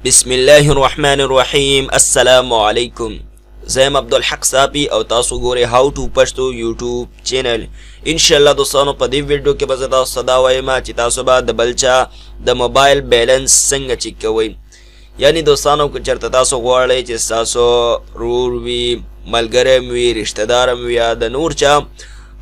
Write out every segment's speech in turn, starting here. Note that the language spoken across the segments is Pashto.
بسم الله الرحمن الرحیم. السلام علیکم. زیم عبدالحق صاحبی او تاسو ګورئ هاو ټو پښتو یوټیوب چینل. ان شاء الله دوستانو په دې ویډیو کې به زه تاسو ته دا وایم چې تاسو به د بل چا د موبایل بیلنس څنګه چیک کوئ. یعنی دوستانو که چېرته تاسو غواړئ چې ستاسو ورور وي، ملګری وي، رشته دار وي یا د نور چا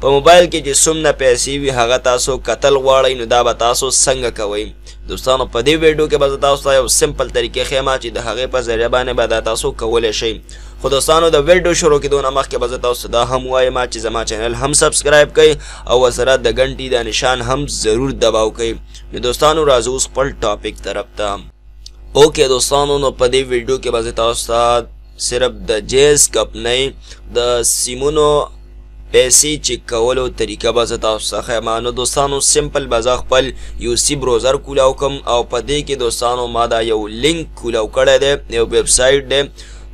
په موبایل کې چې څومره پیسې وي هغه تاسو کتل غواړئ، نو دا به تاسو څنګه کوئ. دوستانو په دې ویډیو کې به زه تاسو ته یو سمپل طریقې ښیم چې د هغې په ذریعه باندې به دا تاسو کولی شئ. خو دوستانو د ویډیو شروع کېدو نه مخکې به زه تاسو دا هم وایم چې زما چینل هم سبسکرایب کړئ او ورسره د غنټې د نشان هم ضرور دباو کړئ. نو دوستانو راځو اوس خپل ټاپک طرف ته. اوکې دوستانو، نو په دې ویډیو کې به زه تاسو ته صرف د جیز کمپنۍ د سیمونو پیسې چیک کولو طریقه به زه تاسو ته ښیم. نو دوستانو سمپل به زه خپل یو سی بروزر کولاو کړم او په دې کې دوستانو ما دا یو لینک کولاو کړی دی، یو ویب سایټ دی.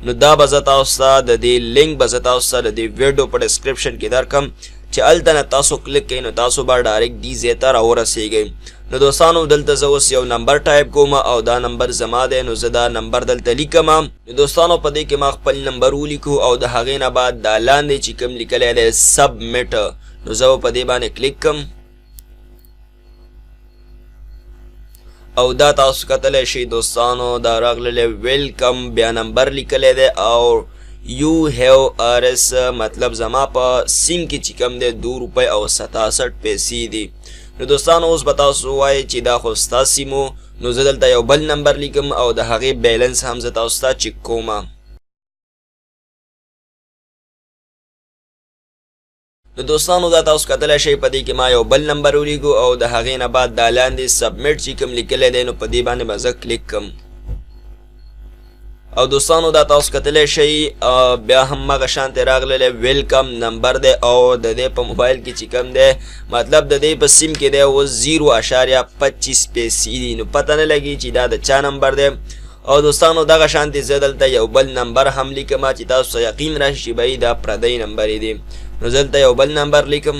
نو دا به زه تاسو ته د دې لینک به زه تاسو ته د دې ویډیو په ډسکرپشن کې درکړم چې هلته نه تاسو کلیک کوئ نو تاسو به ډایرکټ دې ځای ته راورسیږئ. نو دوستانو دلته زه اوس یو نمبر ټایپ کوم او دا نمبر زما دی، نو زه دا نمبر دلته لیکم. نو دوستانو په دې کې ما خپل نمبر ولیکو او د هغې نه بعد دا لاندې چې کوم لیکلی دی سبمیټ، نو زه په دې باندې کلیک کړم او دا تاسو کتلی شئ دوستانو دا راغلی ویلکم، بیا نمبر لیکلی دی او یو هیو آرس، مطلب زما په سیم کې چې کوم دی 2 روپۍ او 67 پیسې دي. نو دوستانو اوس به تاسو وایئ چې دا خو ستا سیم و، نو زه دلته یو بل نمبر لیکم او د هغې بیلنس هم زه تاسو ته چیک کوم. نو دوستانو دا تاسو کتلی شئ په دې کې ما یو بل نمبر ولیکو او د هغې نه بعد دا لاندې سبمیټ چې کوم لیکلی دی نو په دې باندې به زه کلیک کړم او دوستانو دا تاسو کتلی شئ بیا هم هغه شانتې راغلی ویلکم نمبر دی او د دې په موبایل کې چې کوم دی مطلب د دې په سیم کې دی اوس 0.25 پیسې دي. نو پته نه لګي چې دا د چا نمبر دی. او دوستانو دغه شانتې زه دلته یو بل نمبر هم لیکم چې تاسو ته یقین راشي چې بهی دا پردی نمبر دی. نو زه دلته یو بل نمبر لیکم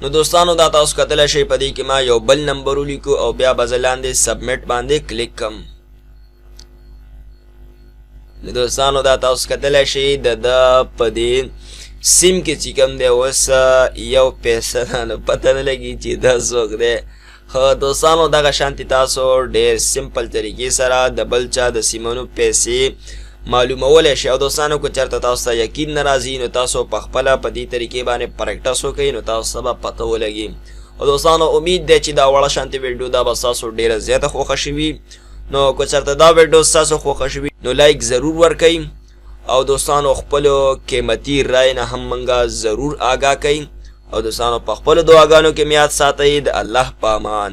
نو دوستانو دا تاسو کتلی شئ په دې کې ما یو بل نمبر ولیکو او بیا به زه لاندې سبمیټ باندې کلیک کړم. نو دوستانو دا تاسو کتلی شئ د ده په دې سیم کې چې کوم دی اوس یو پیسه ده، نو پته نه لګي چې دا څوک دی. خو دوستانو دغه شانتې تاسو ډېر سمپل طریقې سره د بل چا د سیمونو پیسې معلومولی شي. او دوستانو که چېرته تاسو ته یقین نه راځي نو تاسو په خپله په دې طریقې باندې پریکټس وکړئ نو تاسو ته به پته ولګي. او دوستانو امید دی چې دا وړه شانتې ویډیو دا به ستاسو ډېره زیاته خوښه شوي. نو که چېرته دا ویډیو ستاسو خوښه شوي نو لایک ضرور ورکئ او دوستانو خپلو قیمتي رای نه هم موږ ضرور آګاه کئ. او دوستانو په خپلو دعاګانو کې مې یاد ساتئ. د الله په امان.